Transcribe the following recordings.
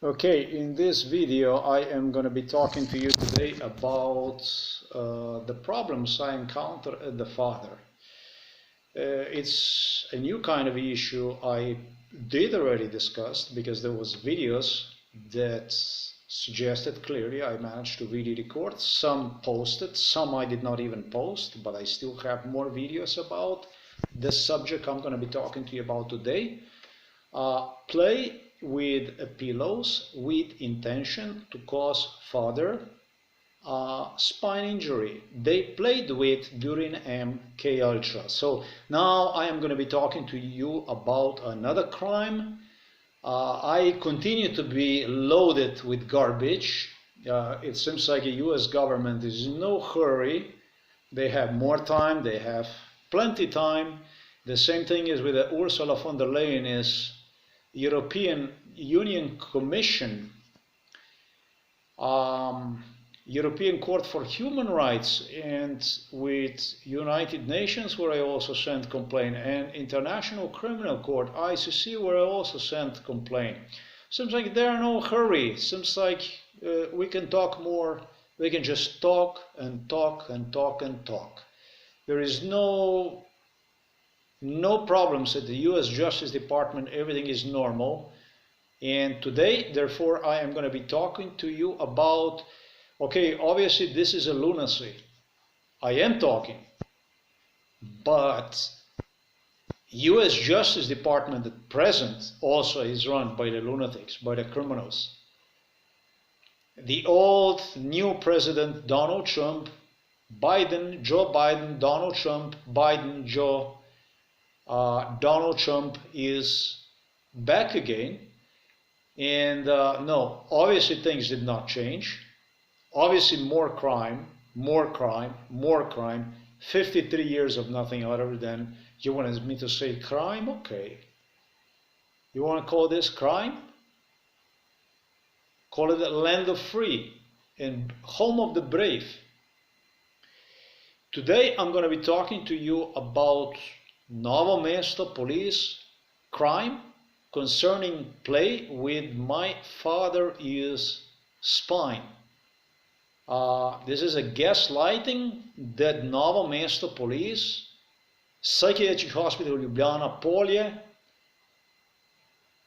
Okay, in this video I am going to be talking to you today about the problems I encounter as the father. It's a new kind of issue I did already discuss because there was videos that suggested clearly. I managed to really record, some posted, some I did not even post, but I still have more videos about the subject I'm going to be talking to you about today. Play with pillows with intention to cause further spine injury. They played with during MK Ultra. So now I am going to be talking to you about another crime. I continue to be loaded with garbage. It seems like the US government is in no hurry. They have more time. They have plenty time. The same thing is with Ursula von der Leyen is European Union Commission, European Court for Human Rights, and with United Nations, where I also sent complaint, and International Criminal Court, ICC, where I also sent complaint. Seems like there are no hurry. Seems like we can talk more. We can just talk and talk and talk and talk. There is no problems at the US Justice Department. Everything is normal. And today, therefore, I am going to be talking to you about, okay, obviously this is a lunacy. I am talking. But US Justice Department at present also is run by the lunatics, by the criminals. The old new president, Donald Trump, Biden, Joe Biden, Donald Trump, Biden, Joe, Donald Trump is back again, and no, obviously things did not change. Obviously more crime, more crime, more crime. 53 years of nothing other than, you want me to say crime? Okay. You want to call this crime? Call it the land of free and home of the brave. Today I'm going to be talking to you about Novo Mesto police crime concerning play with my father is spine. This is a gaslighting that Novo Mesto police, Psychiatric Hospital Ljubljana Polje,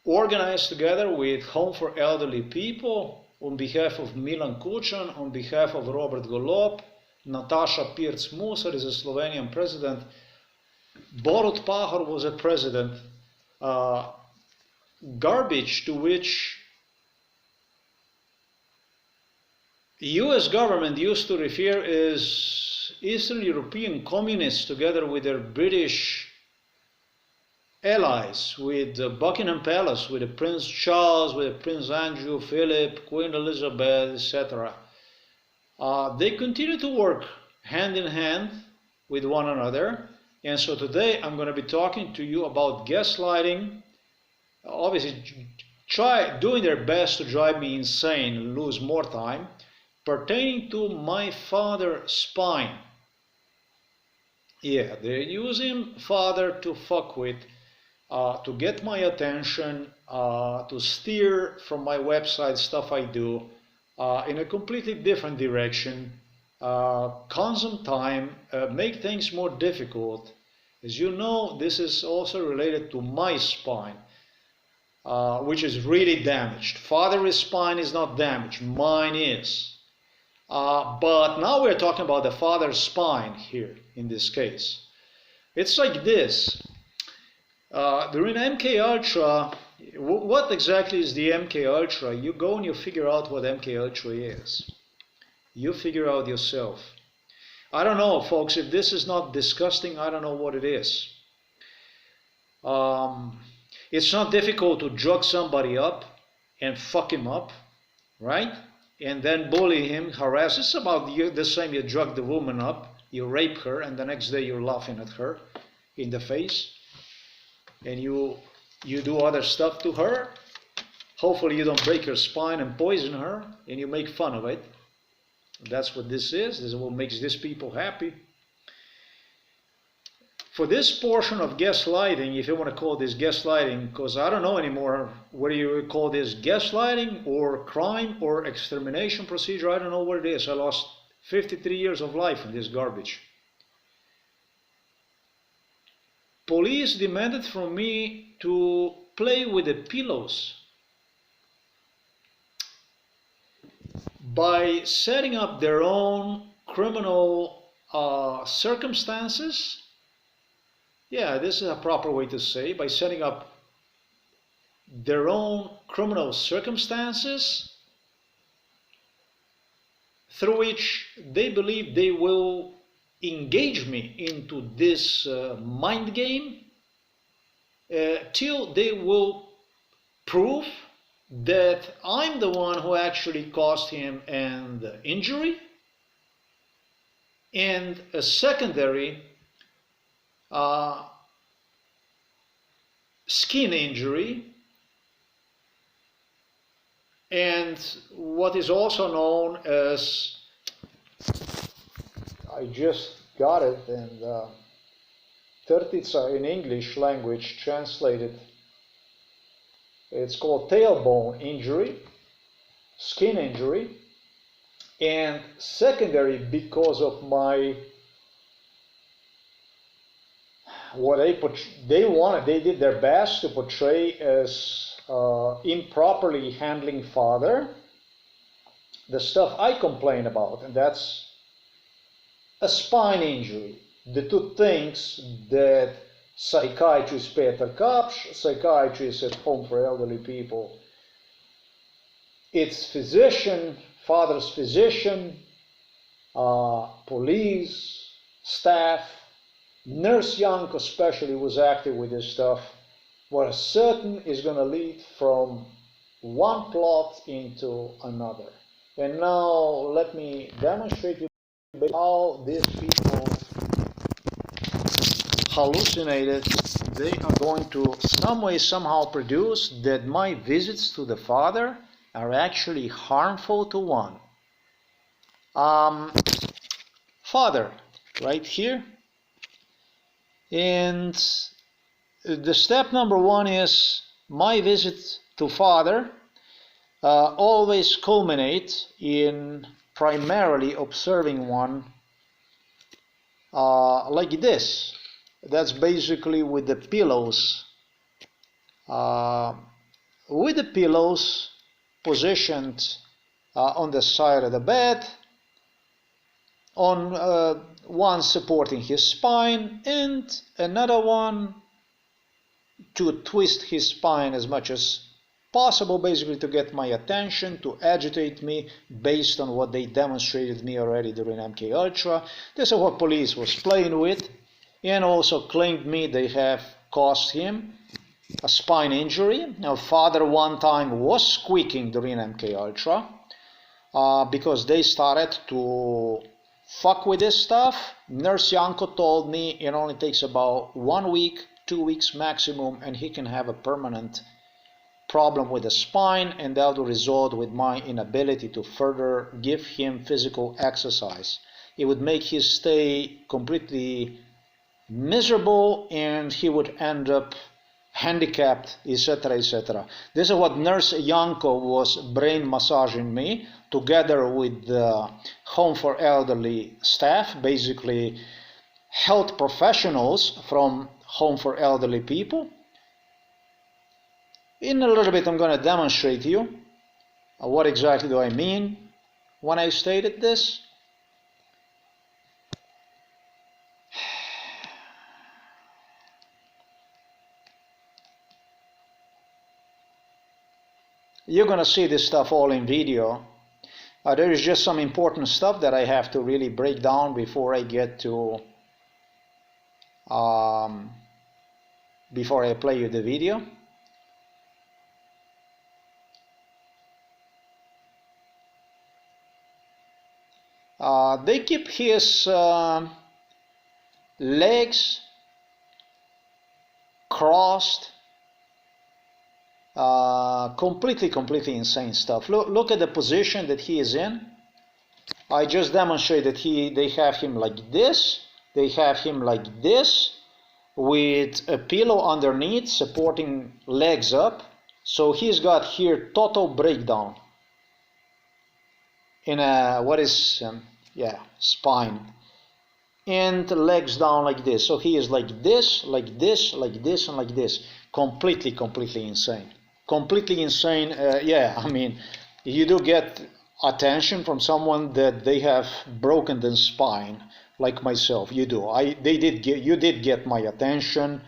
organized together with Home for Elderly People on behalf of Milan Kučan, on behalf of Robert Golob, Nataša Pirc Musar is a Slovenian president, Borut Pahor was a president. Garbage to which US government used to refer as Eastern European communists together with their British allies, with the Buckingham Palace, with the Prince Charles, with Prince Andrew, Philip, Queen Elizabeth, etc. They continue to work hand in hand with one another. And so today I'm going to be talking to you about gaslighting, obviously doing their best to drive me insane, lose more time, pertaining to my father's spine. Yeah, they're using father to fuck with, to get my attention, to steer from my website stuff I do in a completely different direction, consume time, make things more difficult. As you know, this is also related to my spine, which is really damaged. Father's spine is not damaged, mine is. But now we're talking about the father's spine here in this case. It's like this. During MK Ultra, what exactly is the MK Ultra? You go and you figure out what MK Ultra is. You figure out yourself. I don't know, folks, if this is not disgusting, I don't know what it is. It's not difficult to drug somebody up and fuck him up, right? And then bully him, harass. It's about the same. You drug the woman up, you rape her, and the next day you're laughing at her in the face. And you do other stuff to her. Hopefully you don't break her spine and poison her, and you make fun of it. That's what this is. This is what makes these people happy. For this portion of gaslighting, if you want to call this gaslighting, because I don't know anymore whether you call this gaslighting or crime or extermination procedure, I don't know what it is. I lost 53 years of life in this garbage. Police demanded from me to play with the pillows by setting up their own criminal circumstances. Yeah, this is a proper way to say, by setting up their own criminal circumstances through which they believe they will engage me into this mind game till they will prove that I'm the one who actually caused him an injury, and a secondary skin injury, and what is also known as, I just got it, and Tertica in English language translated, it's called tailbone injury, skin injury, and secondary because of my, what they did their best to portray as improperly handling father, the stuff I complain about, and that's a spine injury. The two things that psychiatrist Peter Kapsch, psychiatrist at Home for Elderly People, its physician, father's physician, police, staff, Nurse Yanko especially was active with this stuff, was certain is going to lead from one plot into another. And now let me demonstrate you how these people hallucinated. They are going to some way somehow produce that my visits to the father are actually harmful to one. Father, right here. And the step number one is my visit to father always culminate in primarily observing one like this. That's basically with the pillows. With the pillows positioned on the side of the bed, on one supporting his spine and another one to twist his spine as much as possible, basically to get my attention, to agitate me based on what they demonstrated me already during MK Ultra. This is what police was playing with, and also claimed me they have caused him a spine injury. Now, father one time was squeaking during MK Ultra because they started to fuck with this stuff. Nurse Yanko told me it only takes about 1 week, 2 weeks maximum, and he can have a permanent problem with the spine, and that will result with my inability to further give him physical exercise. It would make his stay completely miserable, and he would end up handicapped, etc., etc. This is what Nurse Yanko was brain massaging me, together with the Home for Elderly staff, basically health professionals from Home for Elderly People. In a little bit I'm going to demonstrate to you what exactly do I mean when I stated this. You're going to see this stuff all in video. There is just some important stuff that I have to really break down before I get to before I play you the video. They keep his legs crossed. Completely insane stuff. Look at the position that he is in. I just demonstrated they have him like this, they have him like this, with a pillow underneath supporting legs up. So he's got here total breakdown in a spine, and legs down like this. So he is like this, like this, like this, and like this. Completely insane. Completely insane. I mean, you do get attention from someone that they have broken the spine, like myself. You do. You did get my attention.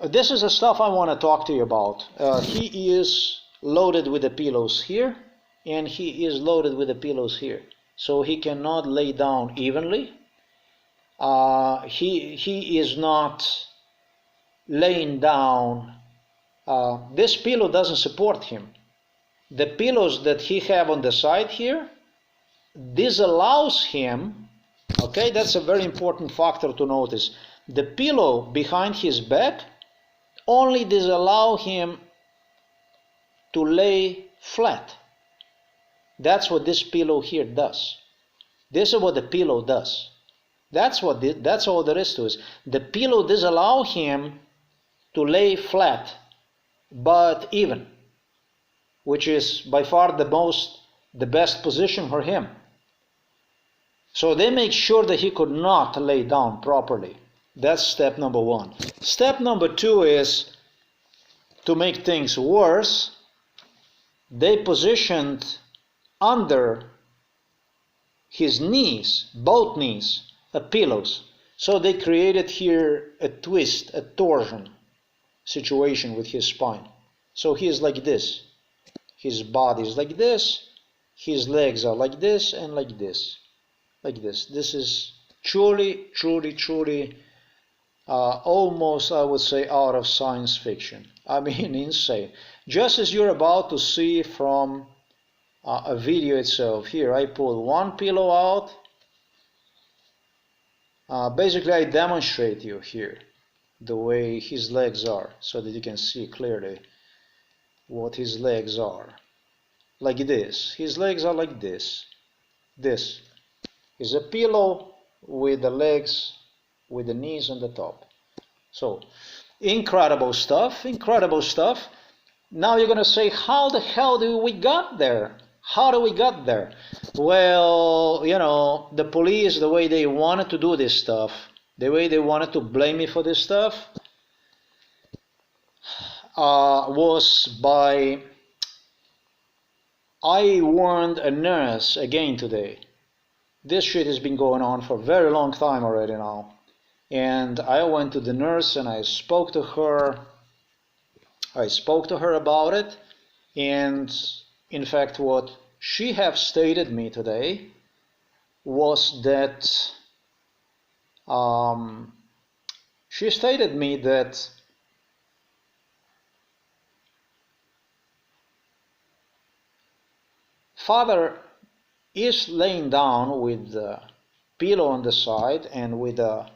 This is the stuff I want to talk to you about. He is loaded with the pillows here, and he is loaded with the pillows here. So he cannot lay down evenly. He is not laying down. This pillow doesn't support him. The pillows that he have on the side here, this allows him, okay, that's a very important factor to notice. The pillow behind his back only disallow him to lay flat. That's what this pillow here does. This is what the pillow does. That's all there is to it. The pillow disallow him to lay flat, but even, which is by far the best position for him. So they make sure that he could not lay down properly. That's step number one. Step number two is, to make things worse, they positioned under his knees, both knees, pillows. So they created here a twist, a torsion situation with his spine. So he is like this. His body is like this. His legs are like this and like this. Like this. This is truly almost, I would say, out of science fiction. I mean, insane. Just as you're about to see from a video itself. Here I pull one pillow out. Basically I demonstrate you here the way his legs are, so that you can see clearly what his legs are. Like this. His legs are like this. This is a pillow with the legs, with the knees on the top. So, incredible stuff, incredible stuff. Now you're going to say, how the hell do we got there? How do we got there? Well, you know, the police, the way they wanted to do this stuff, the way they wanted to blame me for this stuff, was by, I warned a nurse again today. This shit has been going on for a very long time already now. And I went to the nurse and I spoke to her. I spoke to her about it. And in fact, what she have stated me today was that she stated me that father is laying down with the pillow on the side and with a,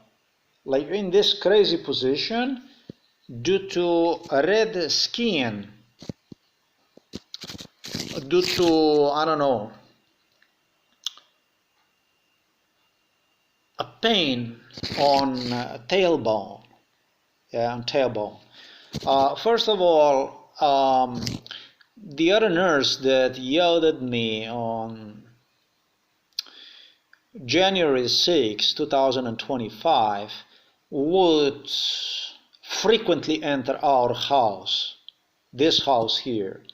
like in this crazy position, due to red skin, due to, I don't know, a pain on tailbone. Yeah, on tailbone. First of all, the other nurse that yelled at me on January 6, 2025, would frequently enter our house, this house here,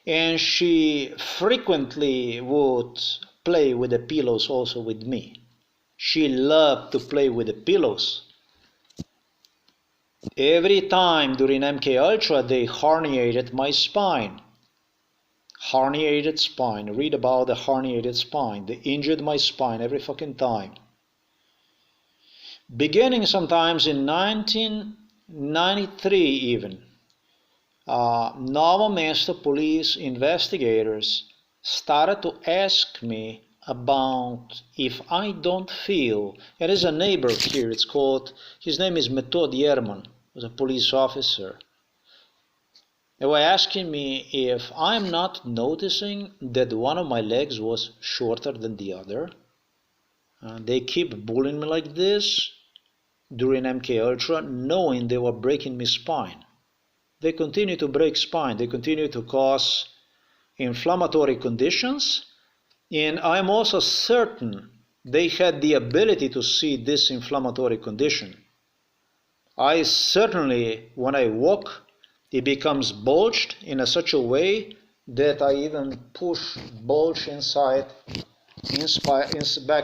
and she frequently would play with the pillows also with me. She loved to play with the pillows. Every time during MK Ultra they herniated my spine. Herniated spine. Read about the herniated spine. They injured my spine every fucking time. Beginning sometimes in 1993 even, Novo Mesto police investigators started to ask me about if I don't feel, there is a neighbor here, it's called, his name is Method Yerman, was a police officer. They were asking me if I'm not noticing that one of my legs was shorter than the other. They keep bullying me like this during MK Ultra, knowing they were breaking my spine. They continue to break spine. They continue to cause inflammatory conditions. And I'm also certain they had the ability to see this inflammatory condition. I certainly, when I walk, it becomes bulged in such a way that I even push bulge back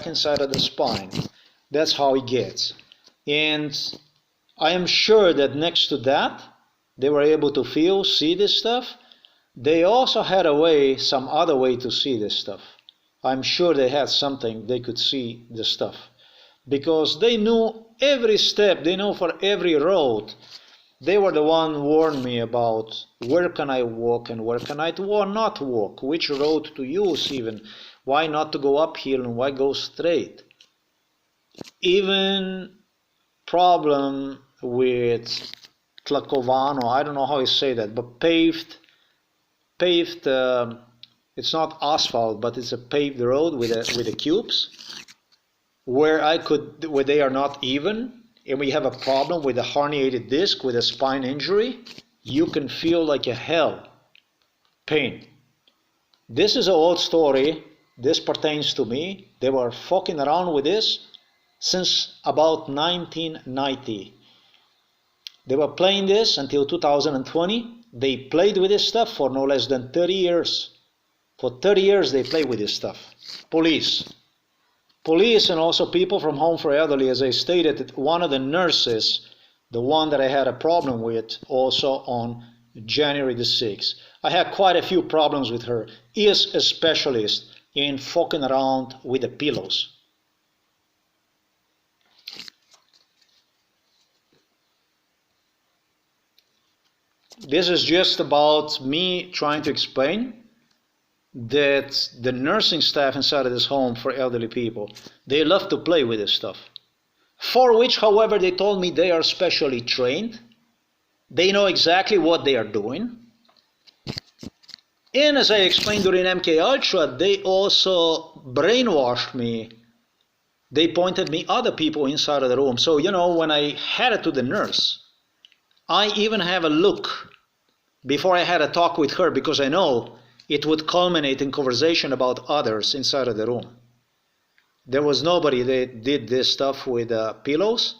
inside of the spine. That's how it gets. And I am sure that next to that, they were able to see this stuff. They also had some other way to see this stuff. I'm sure they had something they could see the stuff. Because they knew every step, they know for every road. They were the one warned me about where can I walk and where can I not walk, which road to use even, why not to go uphill and why go straight. Even problem with Tlakovano, I don't know how you say that, but paved, it's not asphalt, but it's a paved road with the cubes, where they are not even, and we have a problem with a herniated disc, with a spine injury, you can feel like a hell pain. This is an old story. This pertains to me. They were fucking around with this since about 1990. They were playing this until 2020. They played with this stuff for no less than 30 years. For 30 years they played with this stuff. Police and also people from Home for Elderly, as I stated, one of the nurses, the one that I had a problem with also on January the 6th. I had quite a few problems with her. Is a specialist in fucking around with the pillows. This is just about me trying to explain that the nursing staff inside of this home for elderly people, they love to play with this stuff. For which, however, they told me they are specially trained. They know exactly what they are doing. And as I explained during MK Ultra, they also brainwashed me. They pointed me other people inside of the room. So, when I headed to the nurse, I even have a look before I had a talk with her, because I know it would culminate in conversation about others inside of the room. There was nobody that did this stuff with pillows.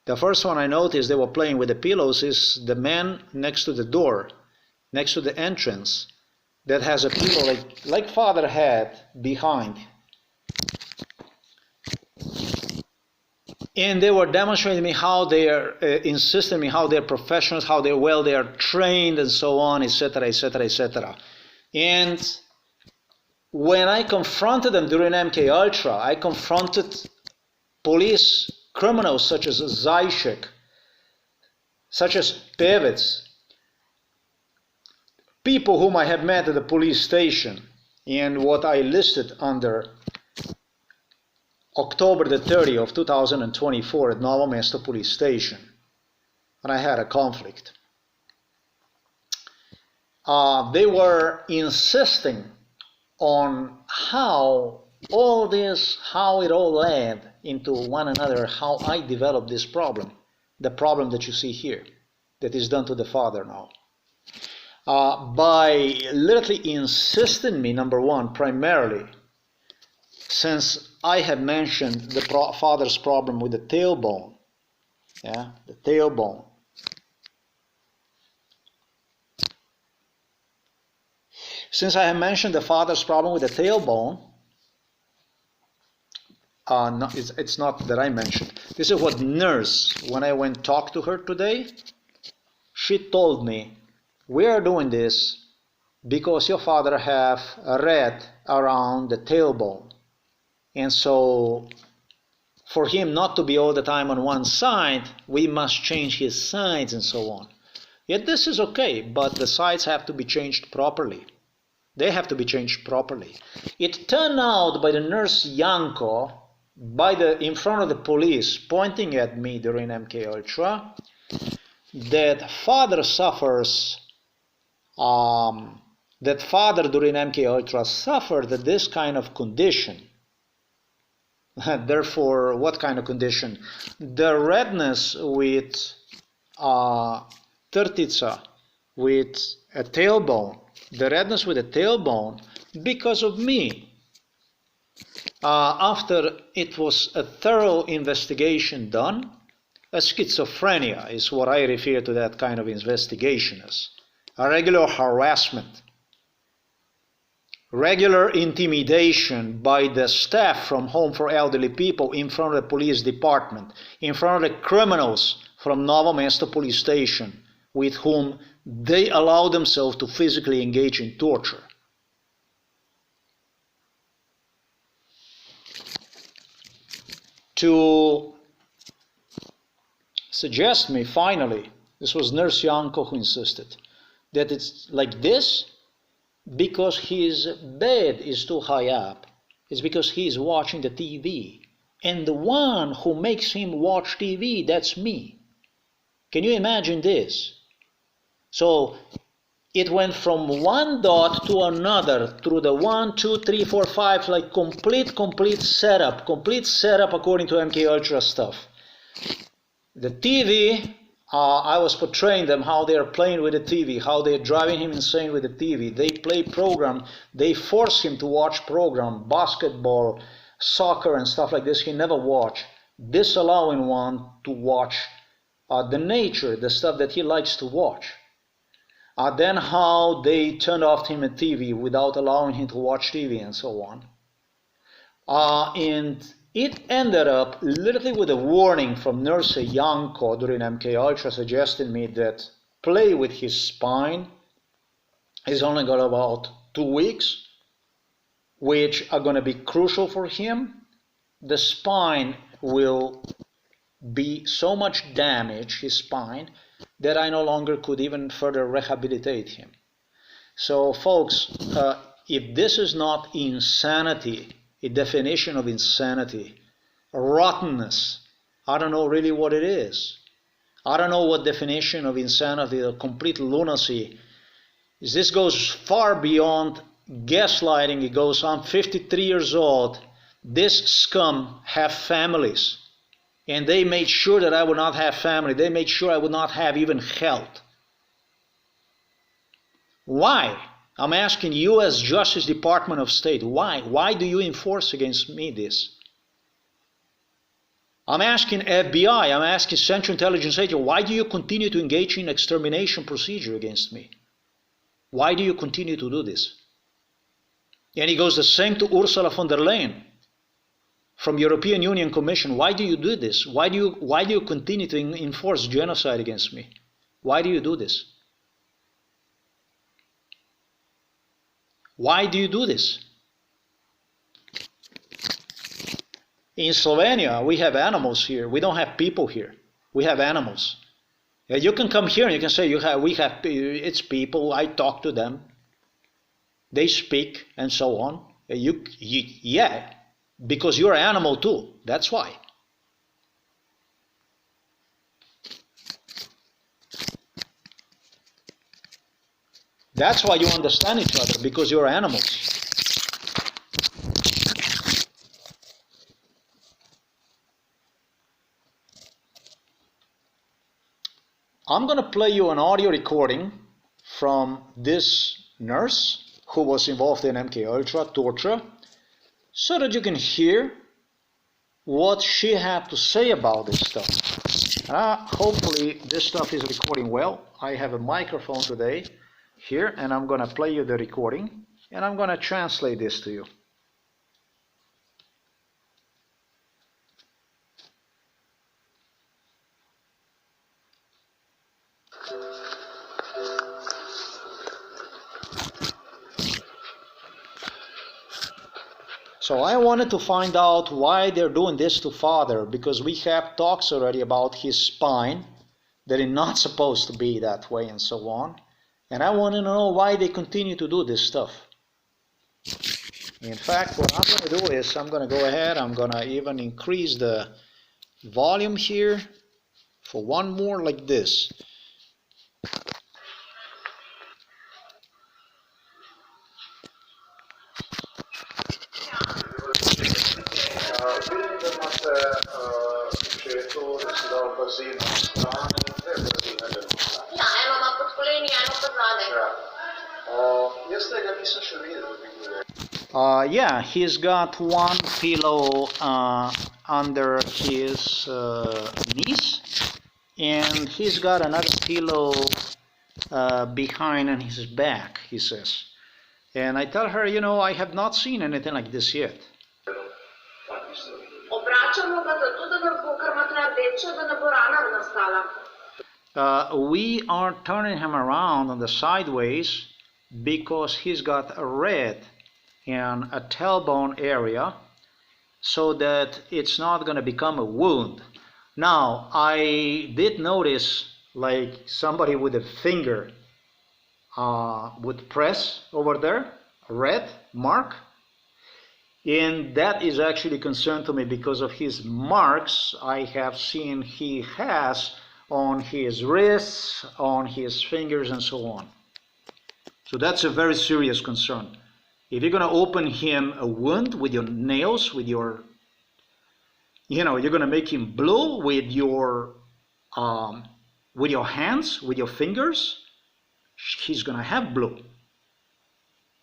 The first one I noticed they were playing with the pillows is the man next to the door, next to the entrance, that has a pillow like Father had behind. And they were demonstrating me how they are, insisting me how they're professionals, how they are trained, and so on, etc., etc., etc. And when I confronted them during MK Ultra, I confronted police criminals such as Zajcek, such as Pevets, people whom I have met at the police station, and what I listed under October the 30th of 2024 at Novo Mesto police station, and I had a conflict. They were insisting on how it all led into one another, how I developed this problem, the problem that you see here, that is done to the father now. By literally insisting me, number one, primarily, since I have mentioned the father's problem with the tailbone, the tailbone. Since I have mentioned the father's problem with the tailbone, it's not that I mentioned. This is what nurse, when I went and talked to her today, she told me, we are doing this because your father have a red around the tailbone. And so for him not to be all the time on one side, we must change his sides and so on. Yet this is okay, but the sides have to be changed properly. They have to be changed properly. It turned out by the nurse Yanko, in front of the police, pointing at me during MK Ultra, that father during MK Ultra suffered this kind of condition. Therefore, what kind of condition? The redness with tertica, with a tailbone, the redness with a tailbone, because of me. After it was a thorough investigation done, a schizophrenia is what I refer to that kind of investigation as. A regular harassment, regular intimidation by the staff from Home for Elderly People in front of the police department, in front of the criminals from Novo Mesto police station, with whom they allow themselves to physically engage in torture. To suggest me, finally, this was Nurse Yanko who insisted, that it's like this because his bed is too high up. It's because he's watching the TV. And the one who makes him watch TV, that's me. Can you imagine this? So it went from one dot to another through the 1, 2, 3, 4, 5, like complete setup according to MK Ultra stuff. The TV, I was portraying them how they are playing with the TV, how they're driving him insane with the TV. They play program, they force him to watch program, basketball, soccer and stuff like this. He never watched, disallowing one to watch the nature, the stuff that he likes to watch. Then how they turned off him at TV without allowing him to watch TV and so on. And it ended up literally with a warning from Nurse Yanko during MK Ultra suggesting me that play with his spine. He's only got about 2 weeks, which are going to be crucial for him. The spine will be so much damaged, his spine, that I no longer could even further rehabilitate him. So folks, if this is not insanity, a definition of insanity, rottenness, I don't know really what it is. I don't know what definition of insanity or complete lunacy. This goes far beyond gaslighting. It goes, I'm 53 years old. This scum have families. And they made sure that I would not have family. They made sure I would not have even health. Why? I'm asking U.S. Justice Department of State, why? Why do you enforce against me this? I'm asking FBI, I'm asking Central Intelligence Agency, why do you continue to engage in extermination procedure against me? Why do you continue to do this? And it goes the same to Ursula von der Leyen from European Union Commission. Why do you do this? Why do you continue to enforce genocide against me? Why do you do this? Why do you do this? In Slovenia, we have animals here. We don't have people here. We have animals. You can come here and you can say, it's people, I talk to them. They speak and so on. Yeah, because you're an animal too. That's why. That's why you understand each other, because you're animals. I'm going to play you an audio recording from this nurse who was involved in MK Ultra torture, so that you can hear what she had to say about this stuff. Hopefully this stuff is recording well. I have a microphone today here, and I'm going to play you the recording, and I'm going to translate this to you. So I wanted to find out why they're doing this to father, because we have talks already about his spine, that it's not supposed to be that way and so on. And I want to know why they continue to do this stuff. In fact, what I'm going to do is I'm going to go ahead, I'm going to even increase the volume here for one more like this. Ja, eno ima pod koleni, eno pa zadaj. Yeah, he's got one pillow under his knees, and he's got another pillow behind on his back, he says. And I tell her, I have not seen anything like this yet. Obračamo ga zato, da ne bo krmatna rdeča, da ne bo rana nastala. We are turning him around on the sideways because he's got a red in a tailbone area so that it's not going to become a wound. Now, I did notice like somebody with a finger would press over there, a red mark. And that is actually concern to me because of his marks I have seen he has on his wrists, on his fingers, and so on. So that's a very serious concern. If you're going to open him a wound with your nails, with your, you're going to make him blue with your hands, with your fingers, he's going to have blue.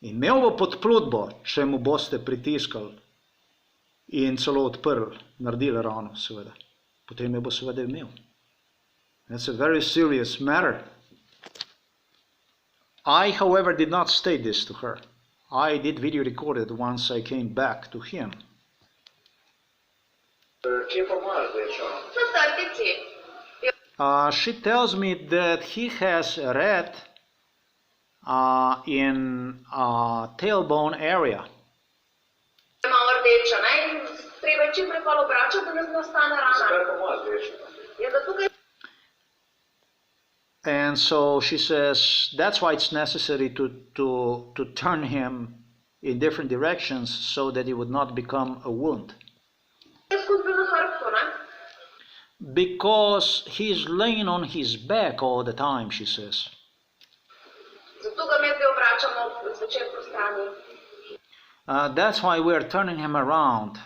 Imel bo podplutbo, če mu boste pritiskali in celo odprli, naredili rano, seveda. Potem jo bo seveda imel. That's a very serious matter. I, however, did not state this to her. I did video record it once I came back to him. She tells me that he has a red in tailbone area. And so she says that's why it's necessary to turn him in different directions so that it would not become a wound. Because he's laying on his back all the time, she says. That's why we're turning him around.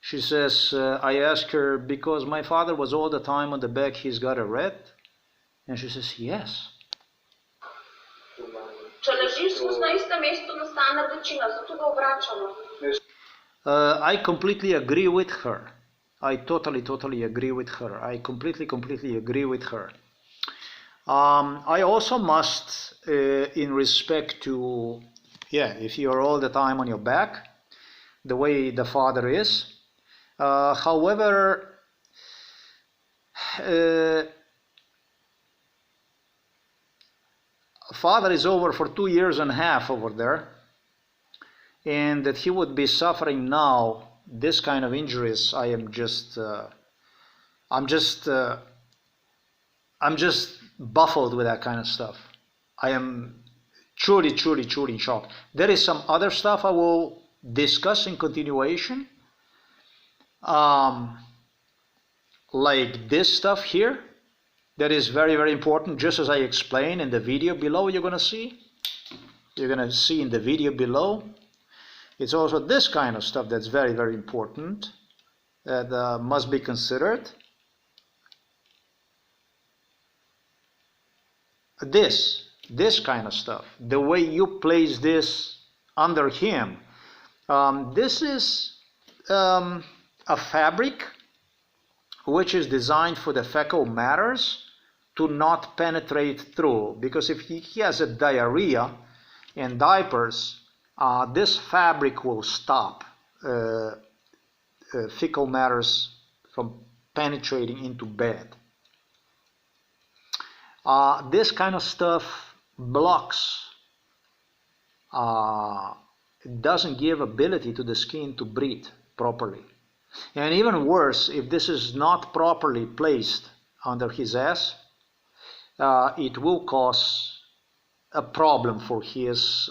She says, I asked her, because my father was all the time on the back, he's got a red? And she says, yes. I completely agree with her. I totally agree with her. I completely agree with her. I also must, in respect to, if you're all the time on your back, the way the father is. However, father is over for 2.5 years over there, and that he would be suffering now this kind of injuries. I'm just baffled with that kind of stuff. I am truly in shock. There is some other stuff I will discuss in continuation, like this stuff here, that is very important, just as I explained in the video below. You're gonna see in the video below. It's also this kind of stuff that's very important, that must be considered. This kind of stuff, the way you place this under him. This is a fabric which is designed for the fecal matters to not penetrate through, because if he has a diarrhea and diapers, this fabric will stop fecal matters from penetrating into bed. This kind of stuff blocks, it doesn't give ability to the skin to breathe properly. And even worse, if this is not properly placed under his ass, it will cause a problem for his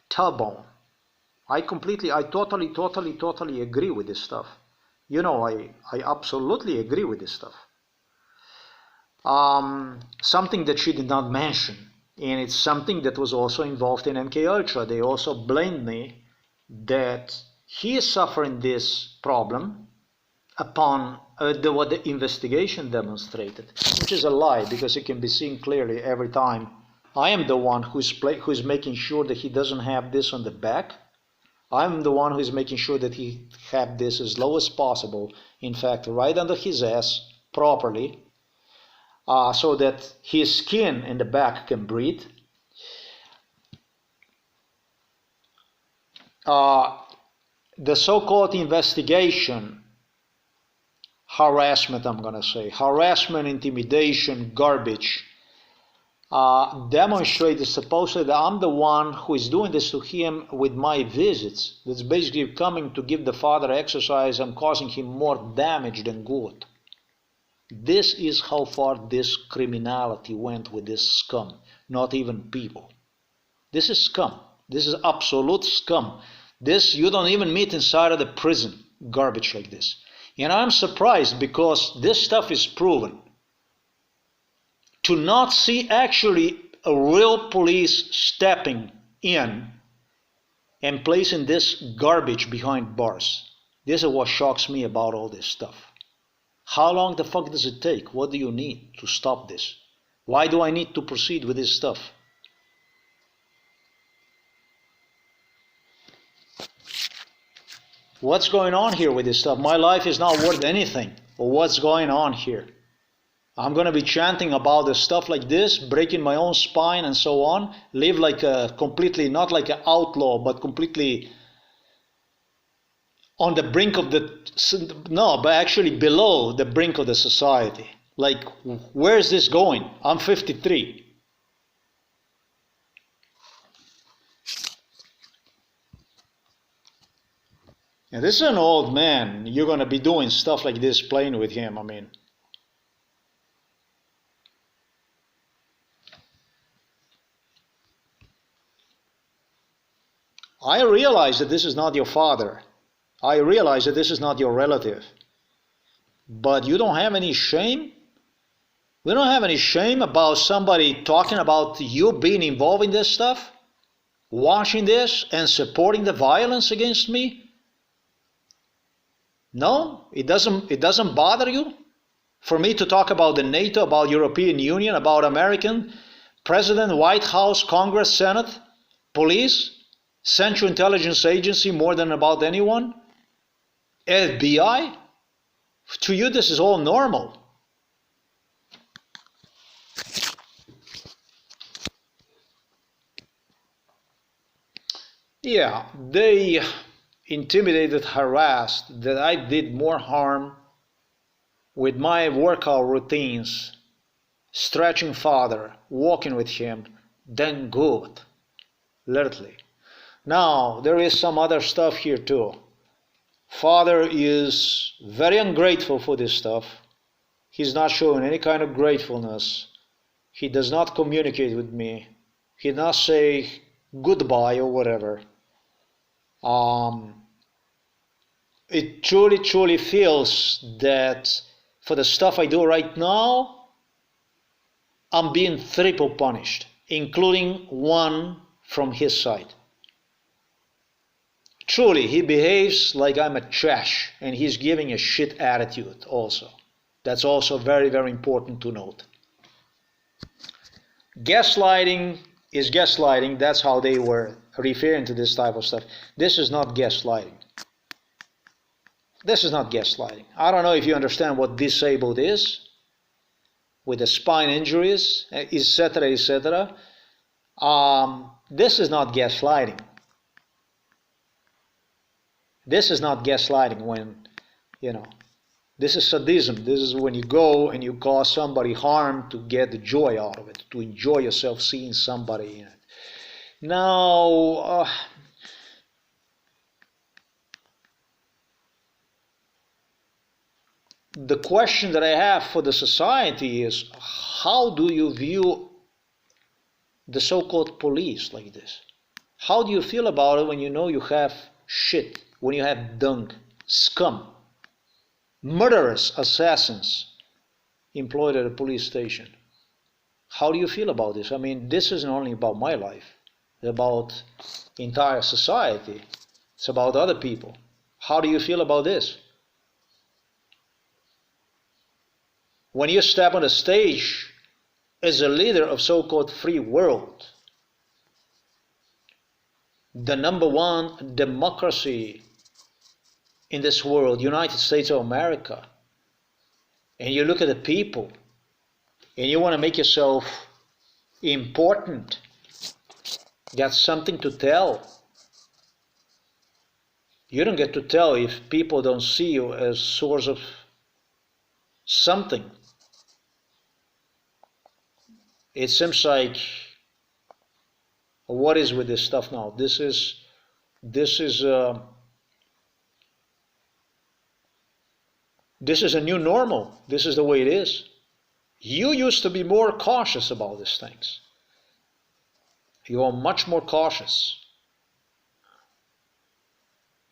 tailbone. I totally agree with this stuff. I absolutely agree with this stuff. Something that she did not mention And it's something that was also involved in MKUltra. They also blamed me that he is suffering this problem upon what the investigation demonstrated, which is a lie, because it can be seen clearly every time. I am the one who's making sure that he doesn't have this on the back. I'm the one who's making sure that he have this as low as possible, in fact, right under his ass properly, so that his skin in the back can breathe. The so-called investigation, harassment, I'm going to say, harassment, intimidation, garbage, demonstrated supposedly that I'm the one who is doing this to him with my visits. That's basically coming to give the father exercise and causing him more damage than good. This is how far this criminality went with this scum, not even people. This is scum. This is absolute scum. This you don't even meet inside of the prison, garbage like this. And I'm surprised because this stuff is proven. To not see actually a real police stepping in and placing this garbage behind bars. This is what shocks me about all this stuff. How long the fuck does it take? What do you need to stop this? Why do I need to proceed with this stuff? What's going on here with this stuff? My life is not worth anything. Or what's going on here? I'm going to be chanting about the stuff like this, breaking my own spine and so on, live like a completely, not like an outlaw, but completely on the brink of but actually below the brink of the society. Like, where is this going? I'm 53. And this is an old man. You're going to be doing stuff like this, playing with him, I mean. I realize that this is not your father. I realize that this is not your relative. But you don't have any shame? We don't have any shame about somebody talking about you being involved in this stuff? Watching this and supporting the violence against me? No? It doesn't bother you? For me to talk about the NATO, about European Union, about American President, White House, Congress, Senate, police, Central Intelligence Agency more than about anyone? FBI? To you this is all normal. Yeah, they intimidated, harassed, that I did more harm with my workout routines, stretching father, walking with him, than good. Literally. Now, there is some other stuff here too. Father is very ungrateful for this stuff. He's not showing any kind of gratefulness. He does not communicate with me. He does not say goodbye or whatever. It truly feels that for the stuff I do right now, I'm being triple punished, including one from his side. Truly, he behaves like I'm a trash, and he's giving a shit attitude also. That's also very, very important to note. Gaslighting is gaslighting. That's how they were referring to this type of stuff. This is not gaslighting. This is not gaslighting. I don't know if you understand what disabled is, with the spine injuries, etc., etc. This is not gaslighting. This is not gaslighting when, this is sadism. This is when you go and you cause somebody harm to get the joy out of it, to enjoy yourself seeing somebody in it. Now, the question that I have for the society is, how do you view the so-called police like this? How do you feel about it when you know you have shit, when you have dung, scum, murderous assassins employed at a police station? How do you feel about this? I mean, this isn't only about my life. It's about entire society. It's about other people. How do you feel about this? When you step on the stage as a leader of so-called free world, the number one democracy in this world, United States of America, and you look at the people and you want to make yourself important, got something to tell. You don't get to tell if people don't see you as source of something. It seems like, what is with this stuff now? This is a new normal. This is the way it is. You used to be more cautious about these things. You are much more cautious.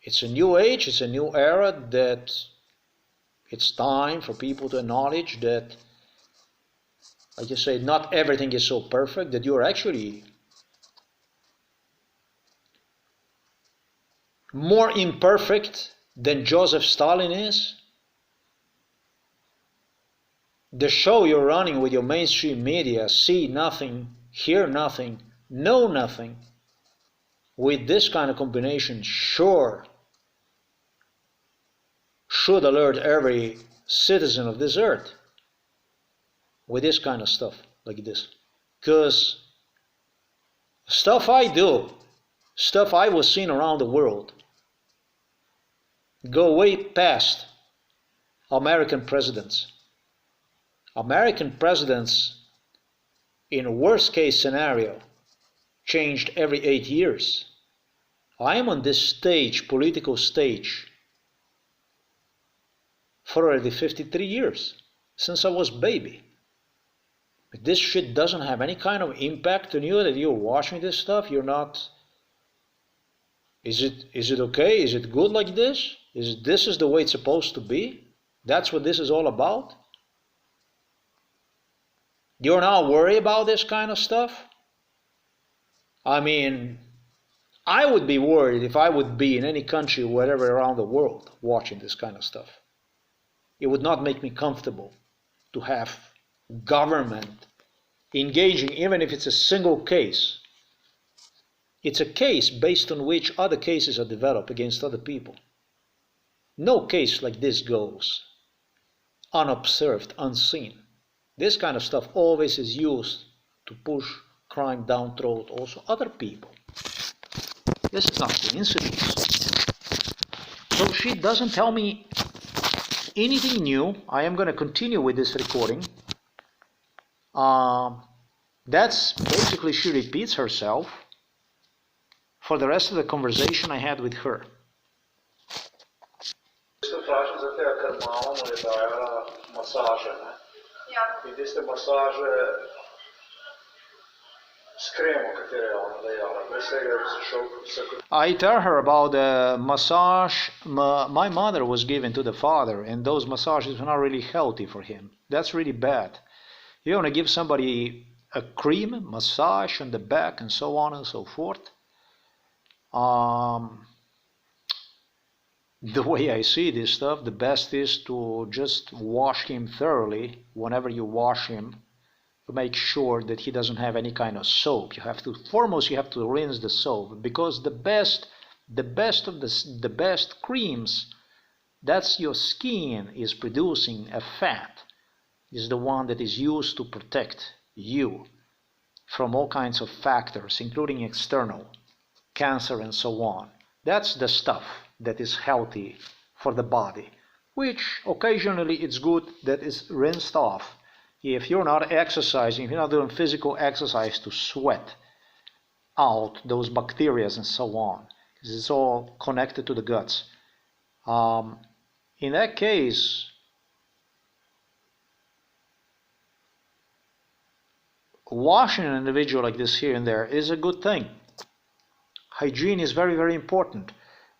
It's a new age, it's a new era, that it's time for people to acknowledge that, like you say, not everything is so perfect, that you're actually more imperfect than Joseph Stalin is. The show you're running with your mainstream media, see nothing, hear nothing, know nothing, with this kind of combination, sure, should alert every citizen of this earth with this kind of stuff like this. Because stuff I do, stuff I was seeing around the world, go way past American presidents. American presidents, in a worst case scenario, changed every 8 years. I am on this stage, political stage, for already 53 years, since I was a baby. If this shit doesn't have any kind of impact on you, that you're watching this stuff, you're not... Is it okay? Is it good like this? This is the way it's supposed to be? That's what this is all about? You're not worried about this kind of stuff? I mean, I would be worried if I would be in any country, wherever around the world, watching this kind of stuff. It would not make me comfortable to have government engaging, even if it's a single case. It's a case based on which other cases are developed against other people. No case like this goes unobserved, unseen. This kind of stuff always is used to push crime down throat also other people. This is not coincidence. So she doesn't tell me anything new. I am going to continue with this recording. That's basically, she repeats herself for the rest of the conversation I had with her. In tiste masaže s kremo, katere je ona dejala, brez tega, da se šel... I tell her about the massage my mother was given to the father, and those massages were not really healthy for him. That's really bad. You want to give somebody a cream, massage on the back, and so on and so forth. The way I see this stuff, the best is to just wash him thoroughly. Whenever you wash him, to make sure that he doesn't have any kind of soap. You have to rinse the soap, because the best creams, that's your skin is producing a fat, is the one that is used to protect you from all kinds of factors, including external, cancer and so on. That's the stuff that is healthy for the body, which occasionally it's good that is rinsed off. If you're not exercising, if you're not doing physical exercise to sweat out those bacteria and so on, because it's all connected to the guts. In that case, washing an individual like this here and there is a good thing. Hygiene is very, very important.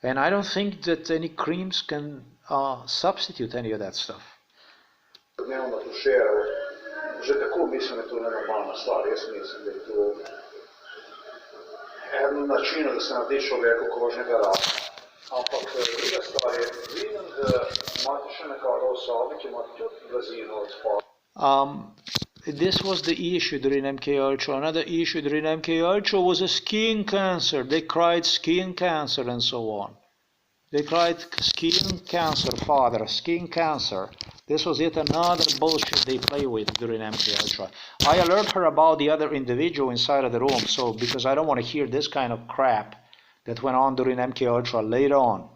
And I don't think that any creams can substitute any of that stuff. Ne onda tuširao Že tako mislim, da je to nenormalna stvar. Jaz mislim, da je to eden način, da se naredi človeku kožnega raka. Ampak druga stvar je, vidim, da imate še nekoga v sobi, ki ima tudi blazino od spodaj. This was the issue during MK Ultra. Another issue during MK Ultra was a skin cancer. They cried skin cancer and so on. They cried skin cancer, father, skin cancer. This was yet another bullshit they play with during MK Ultra. I alert her about the other individual inside of the room, so because I don't want to hear this kind of crap that went on during MK Ultra later on.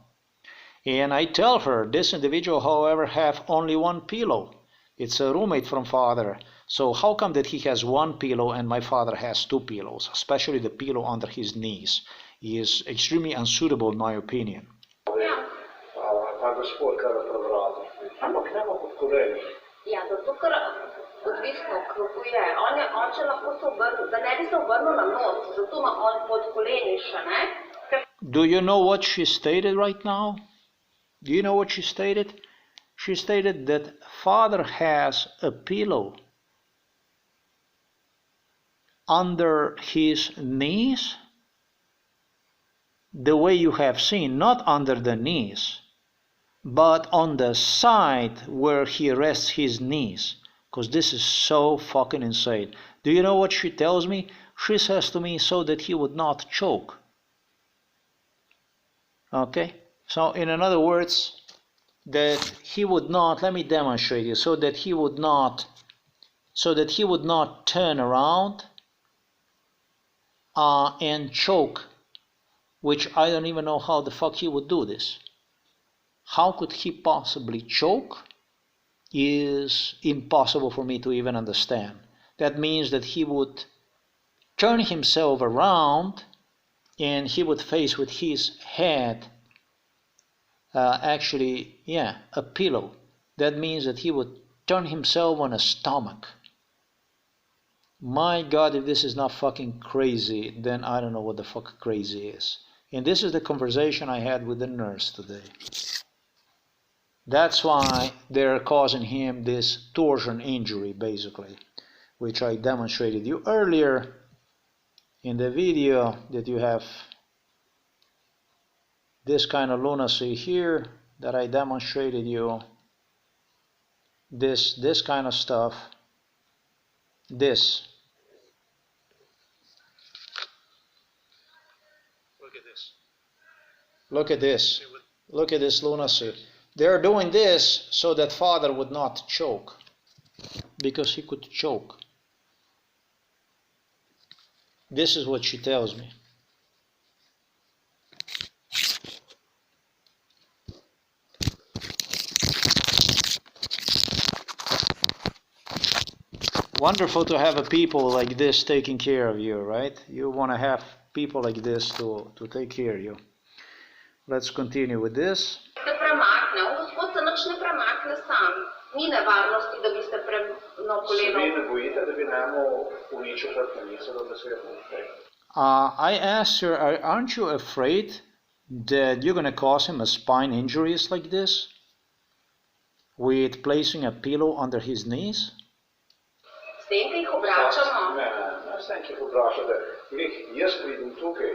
And I tell her this individual, however, have only one pillow. It's a roommate from father. So how come that he has one pillow and my father has two pillows, especially the pillow under his knees? He is extremely unsuitable in my opinion. Ta gospod, kar je prevrati. Ampak ne pa pod koleni. Ja, zato ker odvisno, kako je. Oče lahko se obrne, da ne bi se obrnil na nos, zato ima on pod koleni še, ne? Do you know what she stated right now? Do you know what she stated? She stated that father has a pillow under his knees, the way you have seen, not under the knees, but on the side where he rests his knees, because this is so fucking insane. Do you know what she tells me? She says to me so that he would not choke. Okay? So in other words, that he would not, let me demonstrate it, so that he would not turn around and choke, which I don't even know how the fuck he would do this. How could he possibly choke is impossible for me to even understand. That means that he would turn himself around and he would face with his head a pillow. That means that he would turn himself on a stomach. My God, if this is not fucking crazy, then I don't know what the fuck crazy is. And this is the conversation I had with the nurse today. That's why they're causing him this torsion injury, basically, which I demonstrated you earlier in the video, that you have this kind of lunacy here that I demonstrated you, this kind of stuff, this. Look at this. Look at this. Look at this lunacy. They're doing this so that father would not choke, because he could choke. This is what she tells me. Wonderful to have a people like this taking care of you, right? You want to have people like this to take care of you. Let's continue with this. Gospod se nič ne premakne sam. Ni nevarnosti, da bi se na koleno. Se vi ne bojite, da bi njemu uničil hrbtenico, da bi se ga I asked her, aren't you afraid that you're going to cause him a spine injuries like this? With placing a pillow under his knees? S tem, ki jih obračamo. Ne, s tem, ki jih obračate. Jaz pridem tukaj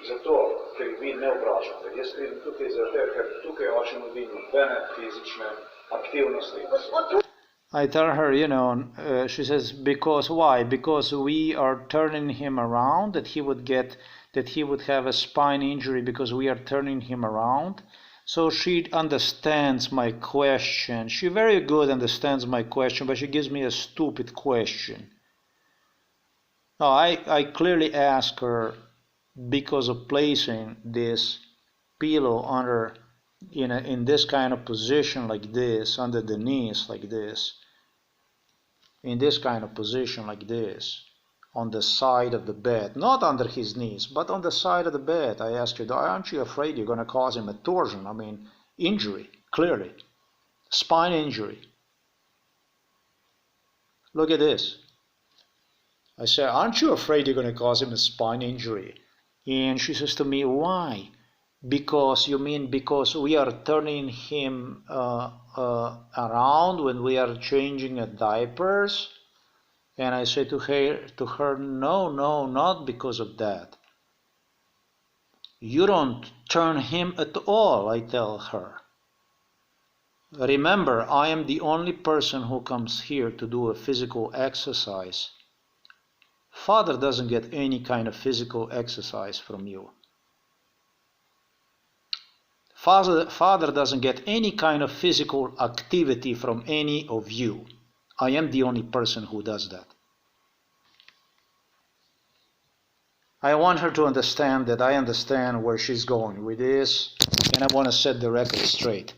zato, ker vi ne obračate. Jaz pridem tukaj zato, ker tukaj oče ne vidim nobene fizične aktivnosti. I tell her, she says, because why? Because we are turning him around, that he would have a spine injury because we are turning him around. So she understands my question. She very good understands my question, but she gives me a stupid question. No, I clearly ask her, because of placing this pillow under in this kind of position like this, under the knees like this, in this kind of position like this, on the side of the bed, not under his knees, but on the side of the bed. I asked her, aren't you afraid you're going to cause him a torsion? I mean, injury, clearly, spine injury. Look at this. I said, aren't you afraid you're going to cause him a spine injury? And she says to me, why? Because you mean because we are turning him around when we are changing diapers? And I say to her, no, not because of that. You don't turn him at all, I tell her. Remember, I am the only person who comes here to do a physical exercise. Father doesn't get any kind of physical exercise from you. Father doesn't get any kind of physical activity from any of you. I am the only person who does that. I want her to understand that I understand where she's going with this, and I want to set the record straight.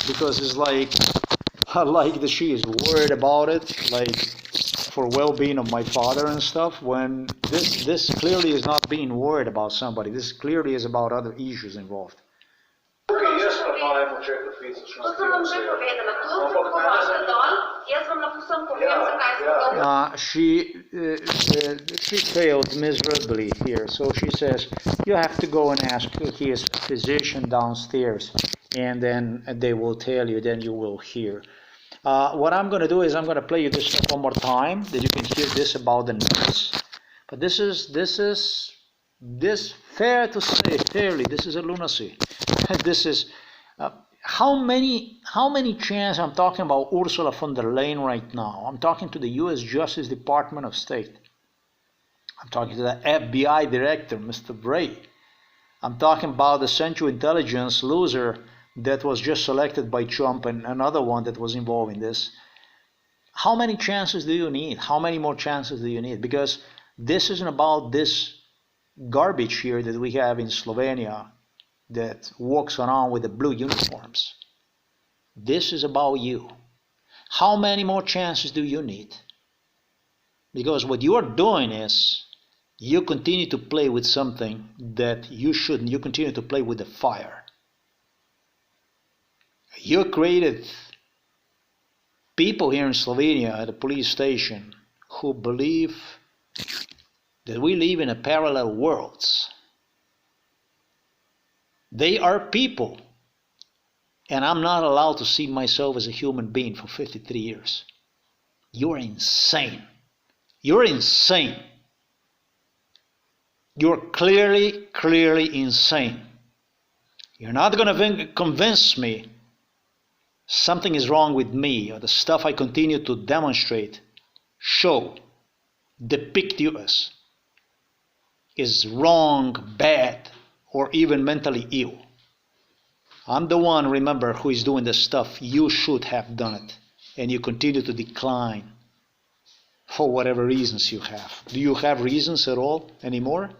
Because it's like that she is worried about it, like for well-being of my father and stuff, when this clearly is not being worried about somebody. This clearly is about other issues involved. She failed miserably here, so she says you have to go and ask his physician downstairs, and then they will tell you, then you will hear. What I'm going to do is I'm going to play you this stuff one more time, that you can hear this about the nurse. But this fair to say fairly, this is a lunacy. This is how many chances I'm talking about Ursula von der Leyen right now. I'm talking to the U.S. Justice Department of State. I'm talking to the FBI Director, Mr. Bray. I'm talking about the Central Intelligence loser that was just selected by Trump and another one that was involved in this. How many chances do you need? How many more chances do you need? Because this isn't about this garbage here that we have in Slovenia that walks around with the blue uniforms. This is about you. How many more chances do you need? Because what you are doing is you continue to play with something that you shouldn't. You continue to play with the fire. You created people here in Slovenia at the police station who believe that we live in a parallel worlds. They are people, and I'm not allowed to see myself as a human being for 53 years. You're insane. You're insane. You're clearly insane. You're not going to convince me something is wrong with me, or the stuff I continue to demonstrate, show, depict you as is wrong, bad, or even mentally ill. I'm the one, remember, who is doing the stuff. You should have done it, and you continue to decline for whatever reasons you have. Do you have reasons at all anymore?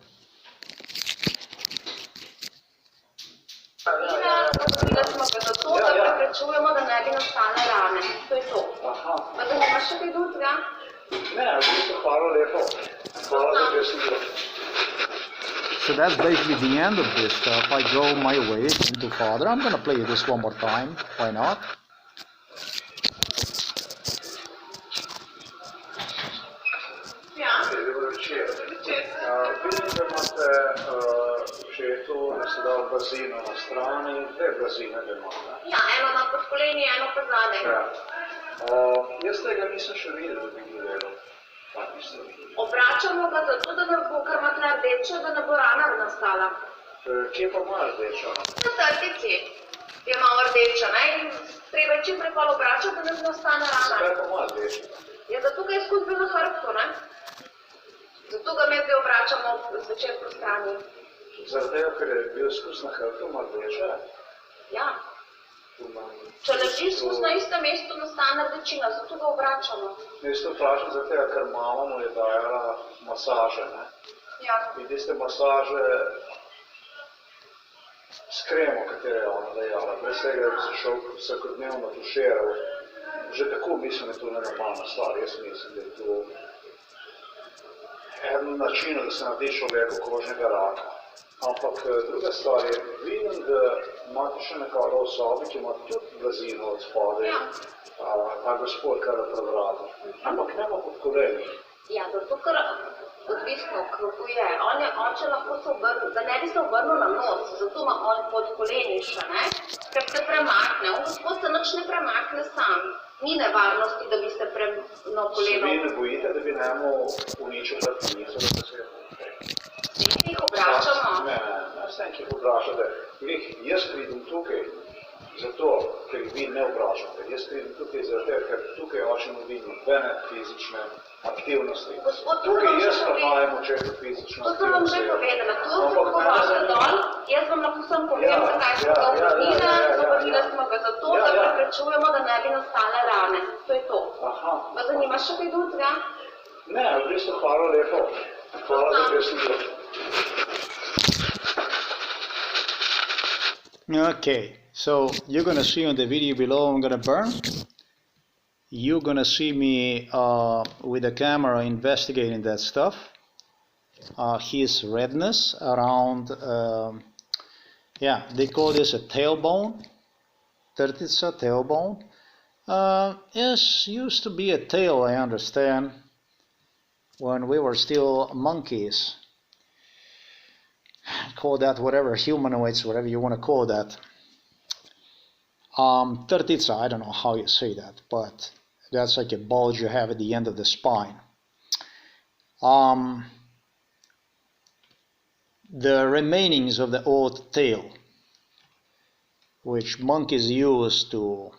So that's basically the end of this stuff. I go my way into Father. I'm going to play this one more time. Why not? Jaz tega nisem še videl, da bi gledal. Obračamo ga zato, da ne bo, ker ima tle rdečo, da ne bo rana nastala. Kje pa ima rdečo? Na srtici je malo rdeča, ne? In treba čim prej pol obračati, da ne nastane rana. Zakaj pa ima rdečo? Je zato, ker je skus bil na hrbtu, ne? Zato ga med obračamo zvečer po strani. Zaradi tega, ker je bil skus na hrbtu, ima rdeča? Ja. Če leži skus na istem mestu, nastane rdečina, zato ga obračamo. Jaz to vprašam zaradi tega, ker mama mu je dajala masaže, ne? Ja. In tiste masaže s kremo, katere je ona dajala, brez tega, da bi se šel vsakodnevno tuširal. Že tako mislim, da je to nenormalna stvar. Jaz mislim, da je to eden način, da se naredi človeku kožnega raka. Ampak druga stvar je, vidim, da imate še nekoga v sobi, ki ima tudi blazino od spodaj, ta gospod, kar je pred vratom. Ampak nema pod koleni. Ja, zato ker Odvisno, kako je. Oče lahko se obrne, da ne bi se obrnil na nos, zato ima on pod koleniša, ne? Ker se premakne. On gospod se nič ne premakne sam. Ni nevarnosti, da bi se na koleno... Se vi ne bojite, da bi njemu uničil hrbtenico, da se je... Vsi jih obračamo. Ne, vsem, ki jih obračate. Jaz pridem tukaj zato, ker vi ne obračate. Jaz pridem tukaj zato, ker tukaj oče ne vidim nobene fizične aktivnosti. Tukaj jaz prihajam očetu fizično aktivnosti. To sem vam že povedala. Tu se pogovarjate dol, jaz vam lahko sem povem, zakaj smo ga uvrnila. Uvrnila smo ga zato, da preprečujemo, da ne bi nastale rane. To je to. Vas zanima še kaj drugega? Ne, v bistvu hvala lepo. Hvala, da sem bil. Okay, so you're gonna see on the video below I'm gonna burn. You're gonna see me with the camera investigating that stuff. His redness around, yeah, they call this a tailbone. Trtica, tailbone. Yes, used to be a tail, I understand, when we were still monkeys. Call that whatever, humanoids, whatever you want to call that. Trtica, I don't know how you say that, but that's like a bulge you have at the end of the spine. The remainings of the old tail, which monkeys use to,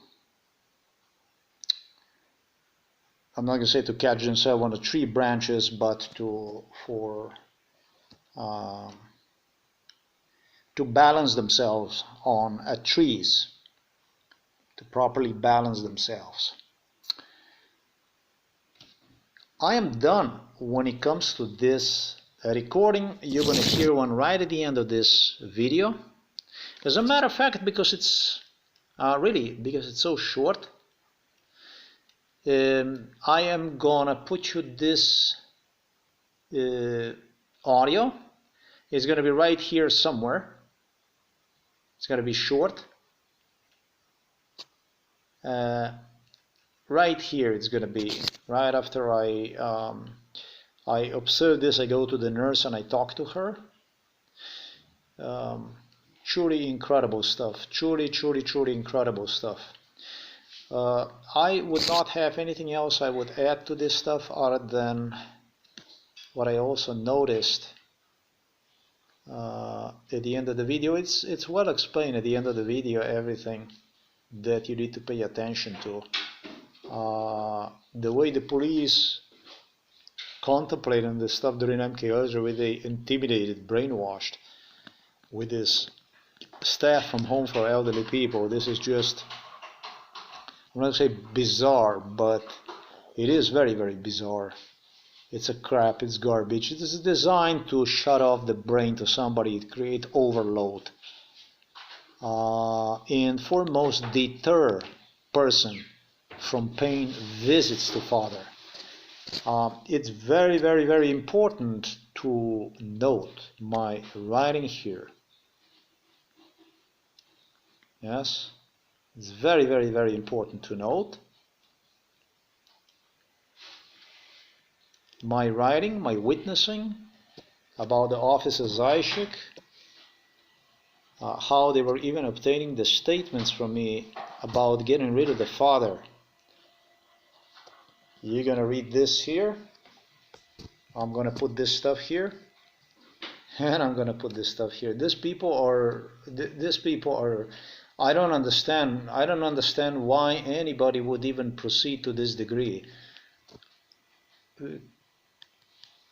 I'm not going to say to catch themselves on the tree branches, but to balance themselves on trees, to properly balance themselves. I am done when it comes to this recording. You're going to hear one right at the end of this video. As a matter of fact, because it's because it's so short, I am gonna put you this audio. It's gonna be right here somewhere. It's gonna be short. Right here it's gonna be right after I observe this. I go to the nurse and I talk to her. Truly incredible stuff. Truly incredible stuff. I would not have anything else I would add to this stuff other than what I also noticed at the end of the video. It's well explained at the end of the video, everything that you need to pay attention to. The way the police contemplated this stuff during MK Ultra, where they intimidated, brainwashed with this staff from Home for Elderly People. This is just, I'm not going to say bizarre, but it is very bizarre. It's a crap, it's garbage. It is designed to shut off the brain to somebody, create overload, and foremost deter person from paying visits to Father. It's very important to note my writing here. Yes, it's very important to note my writing, my witnessing about the officer Zaishik, how they were even obtaining the statements from me about getting rid of the father. You're gonna read this here. I'm gonna put this stuff here, and I'm gonna put this stuff here. These people are. I don't understand why anybody would even proceed to this degree.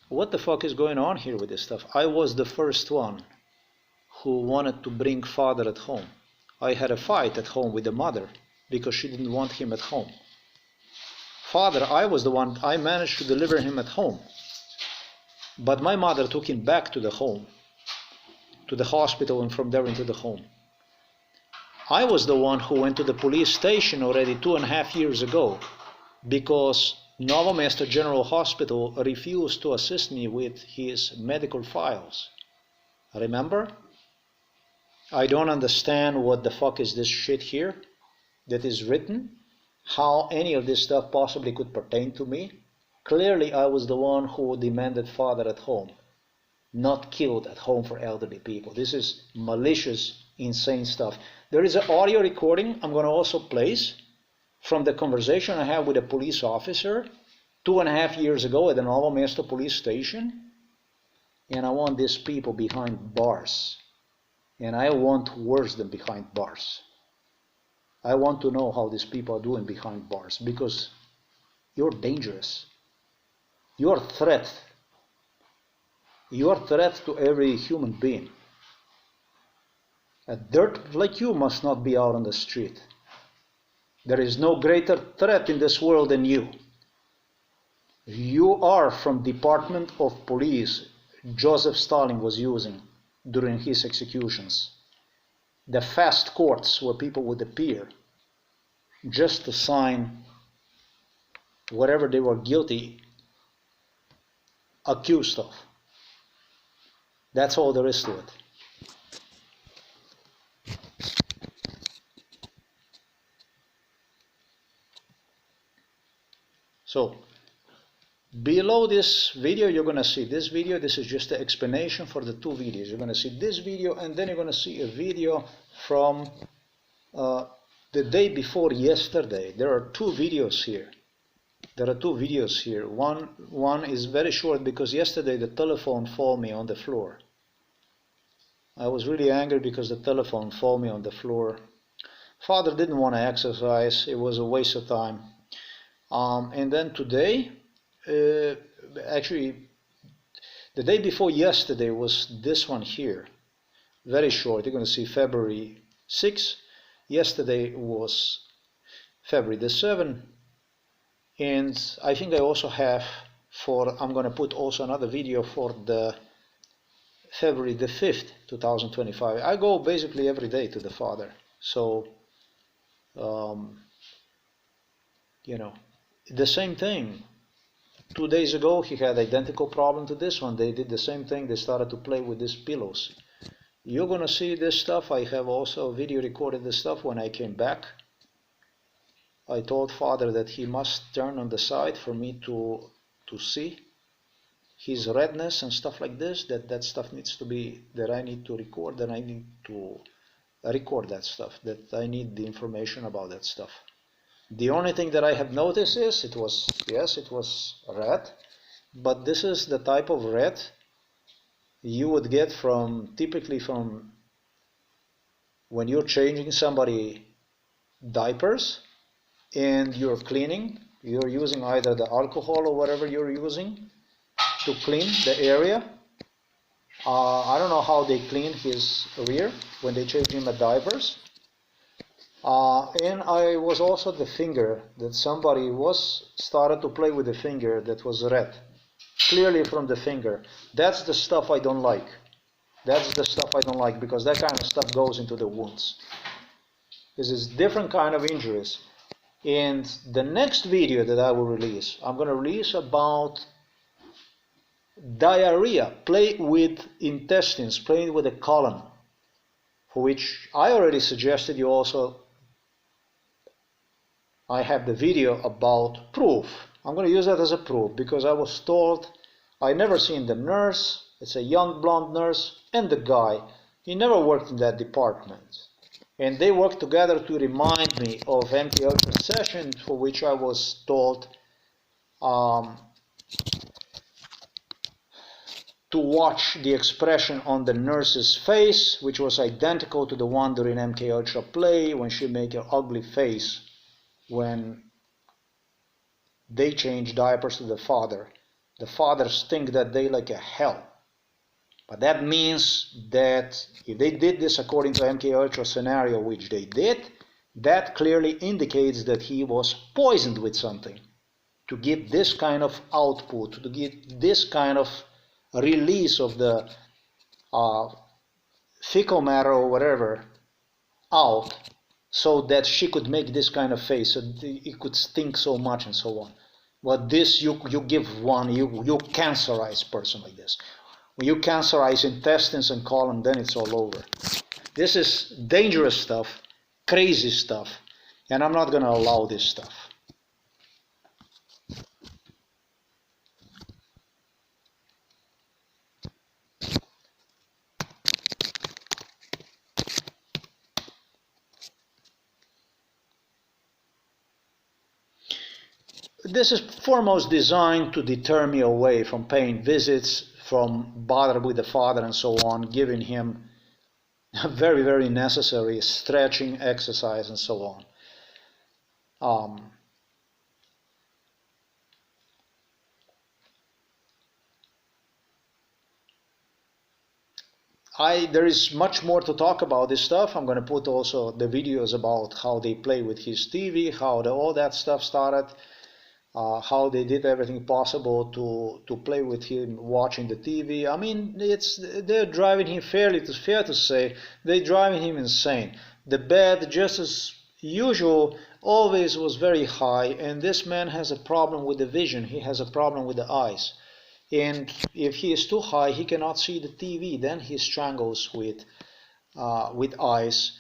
What the fuck is going on here with this stuff? I was the first one who wanted to bring Father at home. I had a fight at home with the mother because she didn't want him at home. Father, I was the one, I managed to deliver him at home. But my mother took him back to the home, to the hospital, and from there into the home. I was the one who went to the police station already 2.5 years ago because Novo Mesto General Hospital refused to assist me with his medical files. Remember? I don't understand what the fuck is this shit here that is written, how any of this stuff possibly could pertain to me. Clearly, I was the one who demanded father at home, not killed at home for elderly people. This is malicious, insane stuff. There is an audio recording I'm going to also place from the conversation I had with a police officer 2.5 years ago at the Novo Mesto police station. And I want these people behind bars. And I want worse than behind bars. I want to know how these people are doing behind bars, because you're dangerous. You're a threat. You're a threat to every human being. A dirt like you must not be out on the street. There is no greater threat in this world than you. You are from Department of Police Joseph Stalin was using during his executions. The fast courts where people would appear just to sign whatever they were guilty, accused of. That's all there is to it. So, below this video, you're going to see this video. This is just the explanation for the two videos. You're going to see this video, and then you're going to see a video from the day before yesterday. There are two videos here. One is very short because yesterday the telephone fell me on the floor. I was really angry because the telephone fell me on the floor. Father didn't want to exercise. It was a waste of time. And then today, actually, the day before yesterday was this one here. Very short. You're going to see February 6th. Yesterday was February the 7th. And I think I also have I'm going to put also another video for the February the 5th, 2025. I go basically every day to the Father. So, you know, the same thing. 2 days ago, he had identical problem to this one. They did the same thing. They started to play with these pillows. You're going to see this stuff. I have also video recorded this stuff when I came back. I told Father that he must turn on the side for me to see his redness and stuff like this, that stuff needs to be, that I need to record, that I need to record that stuff, that I need the information about that stuff. The only thing that I have noticed is it was red, but this is the type of red you would get typically from when you're changing somebody diapers and you're cleaning, you're using either the alcohol or whatever you're using to clean the area. I don't know how they clean his rear when they change him at diapers. And I was also the finger that somebody started to play with the finger that was red, clearly from the finger. That's the stuff I don't like. That's the stuff I don't like, because that kind of stuff goes into the wounds. This is different kind of injuries. And the next video that I will release, I'm going to release about diarrhea, play with intestines, playing with the colon, for which I already suggested you also. I have the video about proof. I'm going to use that as a proof because I was told, I never seen the nurse, it's a young blonde nurse, and the guy, he never worked in that department. And they worked together to remind me of MK Ultra session, for which I was told to watch the expression on the nurse's face, which was identical to the one during MK Ultra play, when she made an ugly face when they changed diapers to the father. The father stink that day like a hell. But that means that if they did this according to MK Ultra scenario, which they did, that clearly indicates that he was poisoned with something to give this kind of output, to give this kind of release of the fecal matter or whatever out, so that she could make this kind of face, so it could stink so much and so on. But this, you give one, you cancerize person like this. When you cancerize intestines and colon, then it's all over. This is dangerous stuff, crazy stuff, and I'm not going to allow this stuff. this is foremost designed to deter me away from paying visits, from bother with the father and so on, giving him a very, very necessary stretching exercise and so on. There is much more to talk about this stuff. I'm going to put also the videos about how they play with his TV, how all that stuff started, how they did everything possible to play with him watching the TV. I mean, they're driving him fair to say, they're driving him insane. The bed, just as usual, always was very high, and this man has a problem with the vision. He has a problem with the eyes. And if he is too high, he cannot see the TV. Then he strangles with eyes.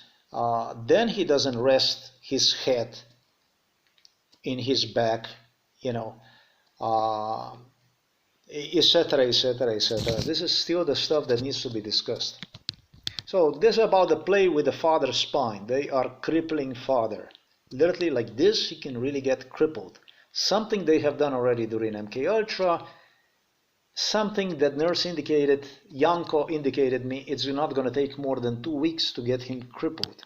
Then he doesn't rest his head in his back, etc., etc., etc. This is still the stuff that needs to be discussed. So this is about the play with the father's spine. They are crippling father. Literally like this, he can really get crippled. Something they have done already during MK Ultra. Something that nurse indicated, Janko indicated me, it's not going to take more than 2 weeks to get him crippled.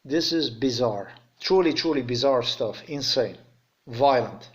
This is bizarre. Truly, truly bizarre stuff. Insane. Violent.